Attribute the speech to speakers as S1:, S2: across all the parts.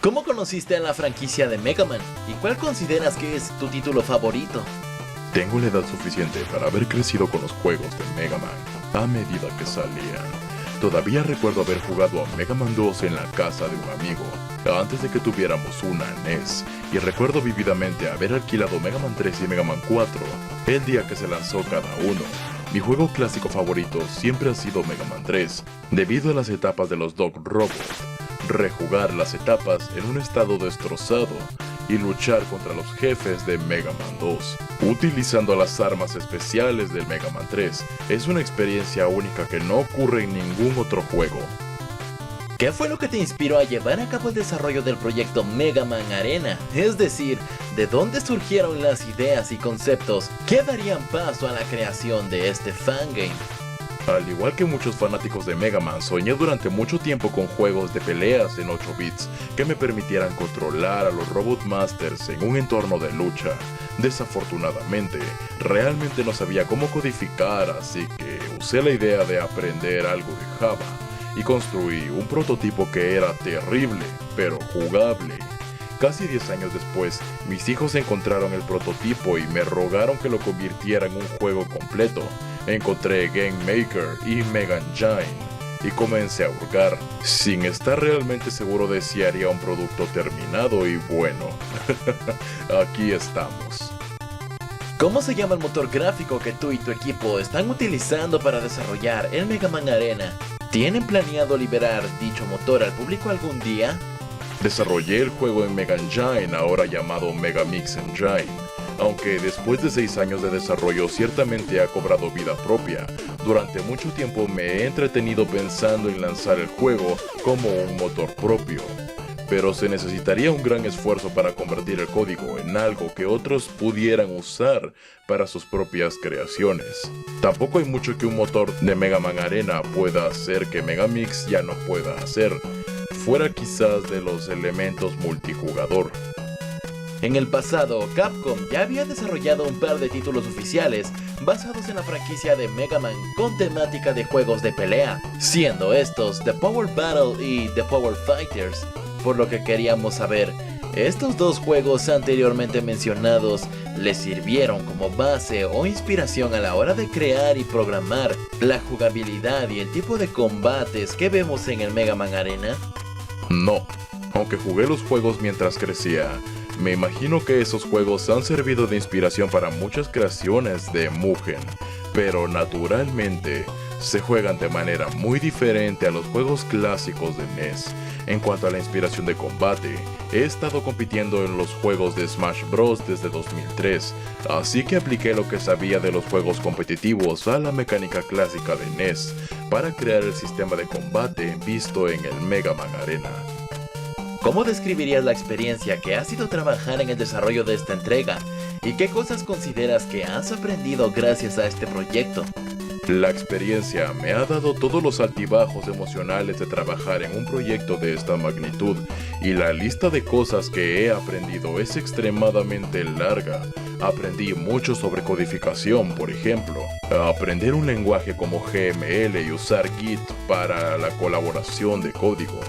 S1: ¿Cómo conociste a la franquicia de Mega Man? ¿Y cuál consideras que es tu título favorito?
S2: Tengo la edad suficiente para haber crecido con los juegos de Mega Man a medida que salían. Todavía recuerdo haber jugado a Mega Man 2 en la casa de un amigo, antes de que tuviéramos una NES, y recuerdo vívidamente haber alquilado Mega Man 3 y Mega Man 4 el día que se lanzó cada uno. Mi juego clásico favorito siempre ha sido Mega Man 3, debido a las etapas de los Dog Robots. Rejugar las etapas en un estado destrozado y luchar contra los jefes de Mega Man 2, utilizando las armas especiales del Mega Man 3, es una experiencia única que no ocurre en ningún otro juego.
S1: ¿Qué fue lo que te inspiró a llevar a cabo el desarrollo del proyecto Mega Man Arena? Es decir, ¿de dónde surgieron las ideas y conceptos que darían paso a la creación de este fangame?
S2: Al igual que muchos fanáticos de Mega Man, soñé durante mucho tiempo con juegos de peleas en 8 bits que me permitieran controlar a los Robot Masters en un entorno de lucha. Desafortunadamente, realmente no sabía cómo codificar, así que usé la idea de aprender algo de Java y construí un prototipo que era terrible, pero jugable. Casi 10 años después, mis hijos encontraron el prototipo y me rogaron que lo convirtiera en un juego completo. Encontré Game Maker y Mega Engine y comencé a hurgar, sin estar realmente seguro de si haría un producto terminado, y bueno, aquí estamos.
S1: ¿Cómo se llama el motor gráfico que tú y tu equipo están utilizando para desarrollar el Mega Man Arena? ¿Tienen planeado liberar dicho motor al público algún día?
S2: Desarrollé el juego en Mega Engine, ahora llamado Mega Mix Engine, aunque después de 6 años de desarrollo ciertamente ha cobrado vida propia. Durante mucho tiempo me he entretenido pensando en lanzar el juego como un motor propio, pero se necesitaría un gran esfuerzo para convertir el código en algo que otros pudieran usar para sus propias creaciones. Tampoco hay mucho que un motor de Mega Man Arena pueda hacer que Mega Mix ya no pueda hacer, fuera quizás de los elementos multijugador.
S1: En el pasado, Capcom ya había desarrollado un par de títulos oficiales basados en la franquicia de Mega Man con temática de juegos de pelea, siendo estos The Power Battle y The Power Fighters, por lo que queríamos saber, ¿estos dos juegos anteriormente mencionados les sirvieron como base o inspiración a la hora de crear y programar la jugabilidad y el tipo de combates que vemos en el Mega Man Arena?
S2: No, aunque jugué los juegos mientras crecía, me imagino que esos juegos han servido de inspiración para muchas creaciones de Mugen, pero naturalmente se juegan de manera muy diferente a los juegos clásicos de NES. En cuanto a la inspiración de combate, he estado compitiendo en los juegos de Smash Bros. Desde 2003, así que apliqué lo que sabía de los juegos competitivos a la mecánica clásica de NES para crear el sistema de combate visto en el Mega Man Arena.
S1: ¿Cómo describirías la experiencia que ha sido trabajar en el desarrollo de esta entrega? ¿Y qué cosas consideras que has aprendido gracias a este proyecto?
S2: La experiencia me ha dado todos los altibajos emocionales de trabajar en un proyecto de esta magnitud, y la lista de cosas que he aprendido es extremadamente larga. Aprendí mucho sobre codificación, por ejemplo, a aprender un lenguaje como GML y usar Git para la colaboración de código,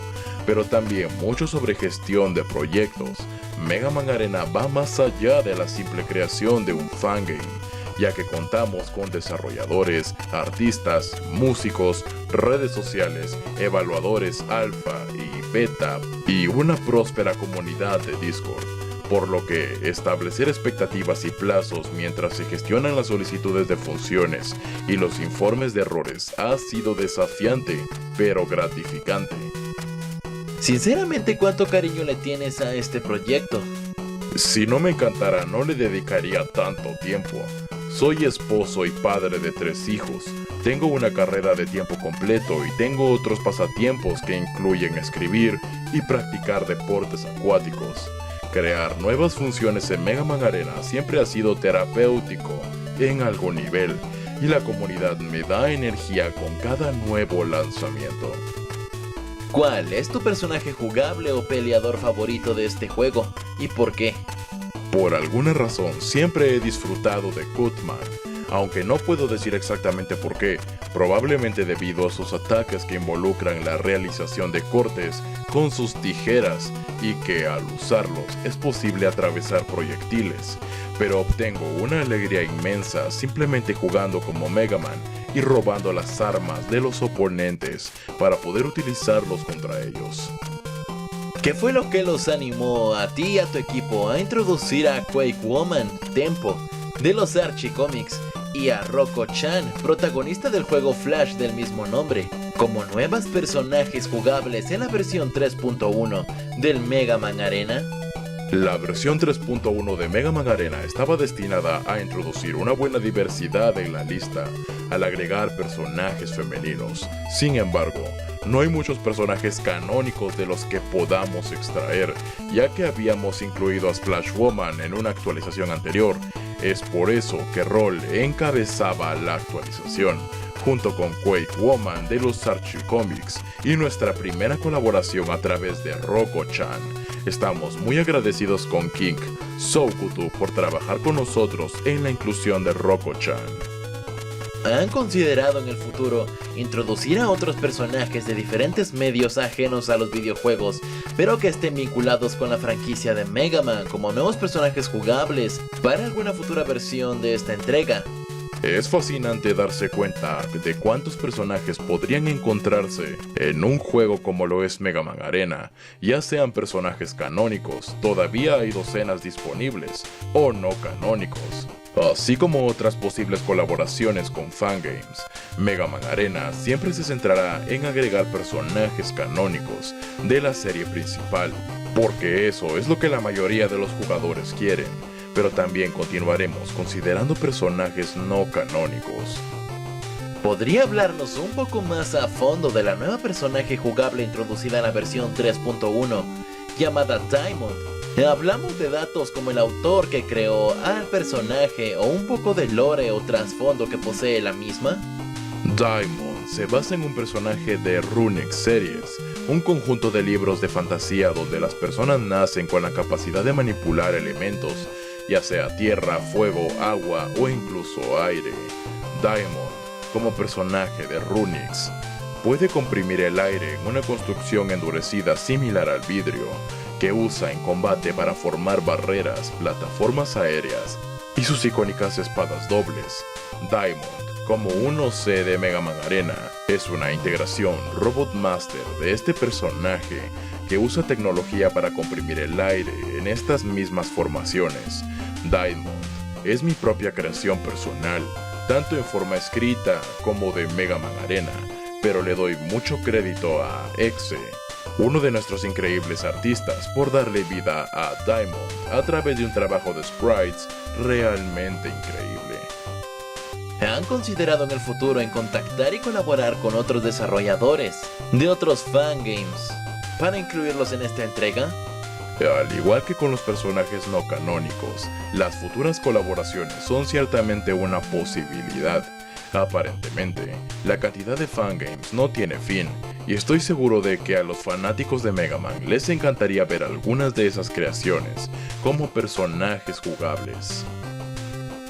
S2: pero también mucho sobre gestión de proyectos. Mega Man Arena va más allá de la simple creación de un fangame, ya que contamos con desarrolladores, artistas, músicos, redes sociales, evaluadores alfa y beta y una próspera comunidad de Discord, por lo que establecer expectativas y plazos mientras se gestionan las solicitudes de funciones y los informes de errores ha sido desafiante, pero gratificante.
S1: Sinceramente, ¿cuánto cariño le tienes a este proyecto?
S2: Si no me encantara, no le dedicaría tanto tiempo. Soy esposo y padre de 3 hijos. Tengo una carrera de tiempo completo y tengo otros pasatiempos que incluyen escribir y practicar deportes acuáticos. Crear nuevas funciones en Mega Man Arena siempre ha sido terapéutico en algún nivel, y la comunidad me da energía con cada nuevo lanzamiento.
S1: ¿Cuál es tu personaje jugable o peleador favorito de este juego? ¿Y por qué?
S2: Por alguna razón siempre he disfrutado de Cutman. aunque no puedo decir exactamente por qué, probablemente debido a sus ataques que involucran la realización de cortes con sus tijeras y que al usarlos es posible atravesar proyectiles, pero obtengo una alegría inmensa simplemente jugando como Mega Man y robando las armas de los oponentes para poder utilizarlos contra ellos.
S1: ¿Qué fue lo que los animó a ti y a tu equipo a introducir a Quake Woman Tempo de los Archie Comics y a Rocco-chan, protagonista del juego Flash del mismo nombre, como nuevos personajes jugables en la versión 3.1 del Mega Man Arena?
S2: La versión 3.1 de Mega Man Arena estaba destinada a introducir una buena diversidad en la lista al agregar personajes femeninos. Sin embargo, no hay muchos personajes canónicos de los que podamos extraer, ya que habíamos incluido a Splash Woman en una actualización anterior. Es por eso que Roll encabezaba la actualización, junto con Quake Woman de los Archie Comics y nuestra primera colaboración a través de Rocco-chan. Estamos muy agradecidos con King Soukutu por trabajar con nosotros en la inclusión de Rocco-chan.
S1: ¿Han considerado en el futuro introducir a otros personajes de diferentes medios ajenos a los videojuegos, pero que estén vinculados con la franquicia de Mega Man como nuevos personajes jugables para alguna futura versión de esta entrega?
S2: Es fascinante darse cuenta de cuántos personajes podrían encontrarse en un juego como lo es Mega Man Arena, ya sean personajes canónicos, todavía hay docenas disponibles, o no canónicos, así como otras posibles colaboraciones con fangames. Mega Man Arena siempre se centrará en agregar personajes canónicos de la serie principal, porque eso es lo que la mayoría de los jugadores quieren. Pero también continuaremos considerando personajes no canónicos.
S1: ¿Podría hablarnos un poco más a fondo de la nueva personaje jugable introducida en la versión 3.1, llamada Diamond? Hablamos de datos como el autor que creó al personaje o un poco de lore o trasfondo que posee la misma.
S2: Diamond se basa en un personaje de Runic Series, un conjunto de libros de fantasía donde las personas nacen con la capacidad de manipular elementos, ya sea tierra, fuego, agua o incluso aire. Diamond, como personaje de Runix, puede comprimir el aire en una construcción endurecida similar al vidrio, que usa en combate para formar barreras, plataformas aéreas y sus icónicas espadas dobles. Diamond, como un OC de Mega Man Arena, es una integración Robot Master de este personaje que usa tecnología para comprimir el aire en estas mismas formaciones. Diamond es mi propia creación personal, tanto en forma escrita como de Mega Man Arena, pero le doy mucho crédito a Exe, uno de nuestros increíbles artistas, por darle vida a Diamond a través de un trabajo de sprites realmente increíble.
S1: ¿Han considerado en el futuro en contactar y colaborar con otros desarrolladores de otros fangames para incluirlos en esta entrega?
S2: Al igual que con los personajes no canónicos, las futuras colaboraciones son ciertamente una posibilidad. Aparentemente, la cantidad de fangames no tiene fin, y estoy seguro de que a los fanáticos de Mega Man les encantaría ver algunas de esas creaciones como personajes jugables.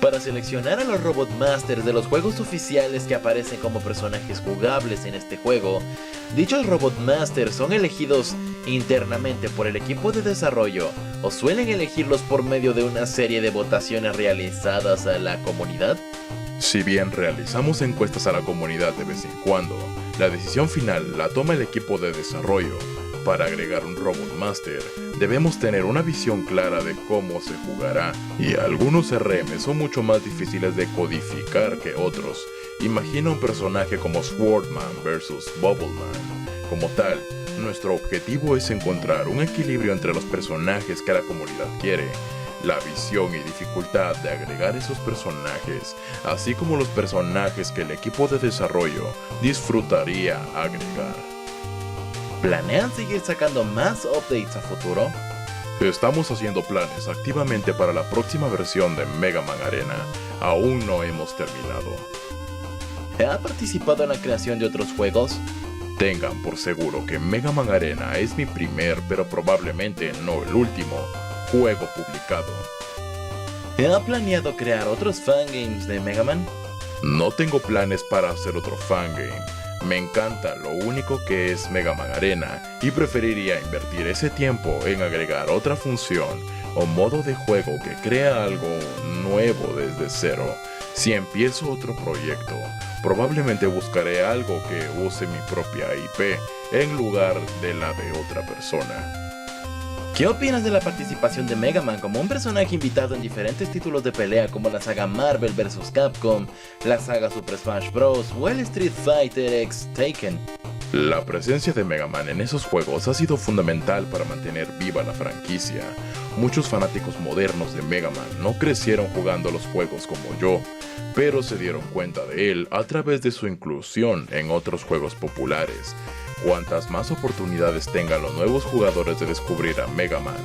S1: Para seleccionar a los Robot Masters de los juegos oficiales que aparecen como personajes jugables en este juego, dichos Robot Masters son elegidos internamente por el equipo de desarrollo o suelen elegirlos por medio de una serie de votaciones realizadas a la comunidad.
S2: Si bien realizamos encuestas a la comunidad de vez en cuando, la decisión final la toma el equipo de desarrollo. Para agregar un Robot Master, debemos tener una visión clara de cómo se jugará, y algunos RM son mucho más difíciles de codificar que otros. Imagina un personaje como Swordman vs Bubbleman. Como tal, nuestro objetivo es encontrar un equilibrio entre los personajes que la comunidad quiere, la visión y dificultad de agregar esos personajes, así como los personajes que el equipo de desarrollo disfrutaría agregar.
S1: ¿Planean seguir sacando más updates a futuro?
S2: Estamos haciendo planes activamente para la próxima versión de Mega Man Arena. Aún no hemos terminado.
S1: ¿Ha participado en la creación de otros juegos?
S2: Tengan por seguro que Mega Man Arena es mi primer, pero probablemente no el último, juego publicado.
S1: ¿Ha planeado crear otros fangames de Mega Man?
S2: No tengo planes para hacer otro fangame. Me encanta lo único que es Mega Man Arena y preferiría invertir ese tiempo en agregar otra función o modo de juego que crea algo nuevo desde cero. Si empiezo otro proyecto, probablemente buscaré algo que use mi propia IP en lugar de la de otra persona.
S1: ¿Qué opinas de la participación de Mega Man como un personaje invitado en diferentes títulos de pelea como la saga Marvel vs. Capcom, la saga Super Smash Bros. O el Street Fighter X Taken?
S2: La presencia de Mega Man en esos juegos ha sido fundamental para mantener viva la franquicia. Muchos fanáticos modernos de Mega Man no crecieron jugando los juegos como yo, pero se dieron cuenta de él a través de su inclusión en otros juegos populares. Cuantas más oportunidades tengan los nuevos jugadores de descubrir a Mega Man,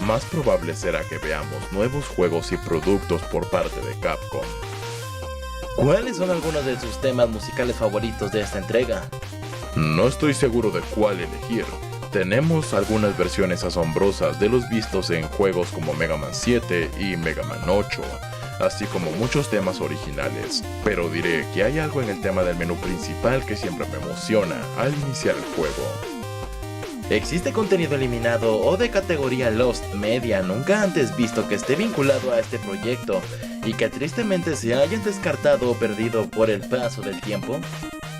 S2: más probable será que veamos nuevos juegos y productos por parte de Capcom.
S1: ¿Cuáles son algunos de sus temas musicales favoritos de esta entrega?
S2: No estoy seguro de cuál elegir. Tenemos algunas versiones asombrosas de los vistos en juegos como Mega Man 7 y Mega Man 8, así como muchos temas originales, pero diré que hay algo en el tema del menú principal que siempre me emociona al iniciar el juego.
S1: ¿Existe contenido eliminado o de categoría Lost Media nunca antes visto que esté vinculado a este proyecto y que tristemente se hayan descartado o perdido por el paso del tiempo?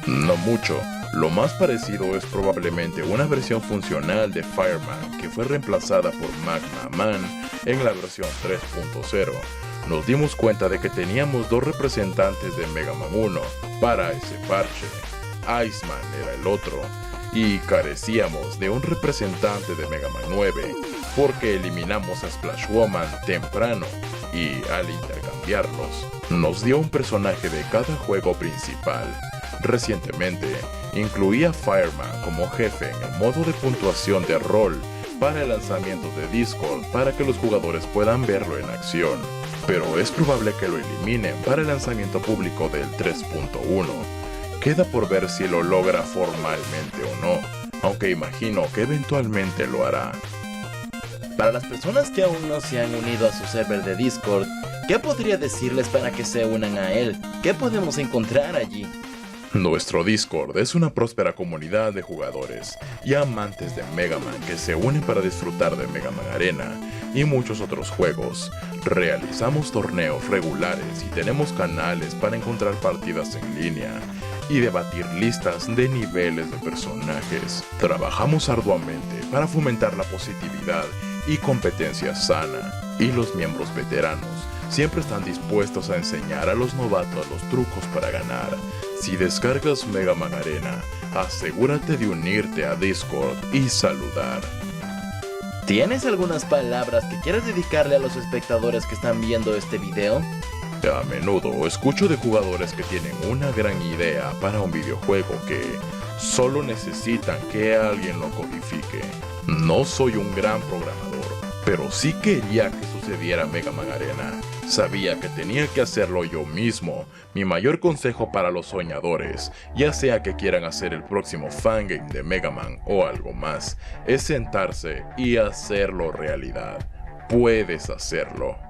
S2: No mucho. Lo más parecido es probablemente una versión funcional de Fireman que fue reemplazada por Magma Man en la versión 3.0. Nos dimos cuenta de que teníamos dos representantes de Mega Man 1 para ese parche. Iceman era el otro, y carecíamos de un representante de Mega Man 9 porque eliminamos a Splash Woman temprano y al intercambiarlos, nos dio un personaje de cada juego principal. Recientemente, incluí a Fireman como jefe en el modo de puntuación de rol para el lanzamiento de Discord para que los jugadores puedan verlo en acción, pero es probable que lo eliminen para el lanzamiento público del 3.1. Queda por ver si lo logra formalmente o no, aunque imagino que eventualmente lo hará.
S1: Para las personas que aún no se han unido a su server de Discord, ¿qué podría decirles para que se unan a él? ¿Qué podemos encontrar allí?
S2: Nuestro Discord es una próspera comunidad de jugadores y amantes de Mega Man que se unen para disfrutar de Mega Man Arena y muchos otros juegos. Realizamos torneos regulares y tenemos canales para encontrar partidas en línea y debatir listas de niveles de personajes. Trabajamos arduamente para fomentar la positividad y competencia sana, y los miembros veteranos siempre están dispuestos a enseñar a los novatos los trucos para ganar. Si descargas Mega Man Arena, asegúrate de unirte a Discord y saludar.
S1: ¿Tienes algunas palabras que quieras dedicarle a los espectadores que están viendo este video?
S2: A menudo escucho de jugadores que tienen una gran idea para un videojuego que solo necesitan que alguien lo codifique. No soy un gran programador, pero sí quería que sucediera Mega Man Arena. Sabía que tenía que hacerlo yo mismo. Mi mayor consejo para los soñadores, ya sea que quieran hacer el próximo fangame de Mega Man o algo más, es sentarse y hacerlo realidad. Puedes hacerlo.